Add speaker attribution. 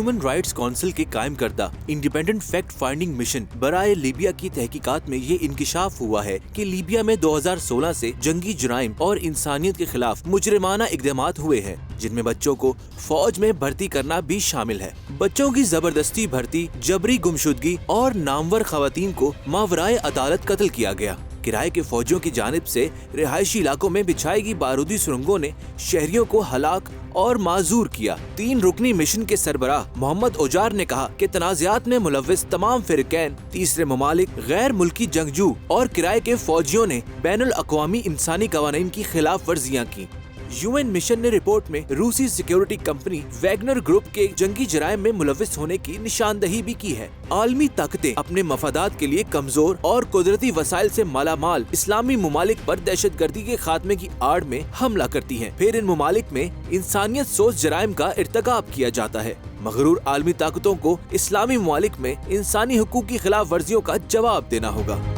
Speaker 1: Human rights council के कायम करदा इंडिपेंडेंट फैक्ट फाइंडिंग मिशन बराए लीबिया की तहकीकात में ये इंकिशाफ हुआ है कि लीबिया में 2016 से जंगी जुराइम और इंसानियत के खिलाफ मुजरिमाना इक़दामात हुए हैं, जिनमें बच्चों को फौज में भर्ती करना भी शामिल है। बच्चों की जबरदस्ती भर्ती, जबरी गुमशुदगी और नामवर खवातीन को मावराए अदालत कत्ल किया गया। किराए के फौजियों की जानिब से रिहायशी इलाकों में बिछाई गई बारूदी सुरंगों ने शहरियों को हलाक और माजूर किया। 3 रुकनी मिशन के सरबराह मोहम्मद ओजार ने कहा कि तनाज़ात में मुलव्विस तमाम फिरकैन, तीसरे ममालिक, गैर मुल्की जंगजू और किराए के फौजियों ने बैनुल अक़वामी इंसानी कवानीन की खिलाफ वर्जियाँ की। यूएन मिशन ने रिपोर्ट में रूसी सिक्योरिटी कंपनी वैगनर ग्रुप के जंगी जराइम में मुलव्विस होने की निशानदही भी की है। आलमी ताकतें अपने मफादात के लिए कमजोर और कुदरती वसाइल से मालामाल इस्लामी ममालिक पर दहशतगर्दी के खात्मे की आड़ में हमला करती हैं। फिर इन ममालिक में इंसानियत सोच जराइम का इर्तकाब किया जाता है। मगरूर आलमी ताकतों को इस्लामी ममालिक में इंसानी हुकूक की खिलाफ वर्जियों का जवाब देना होगा।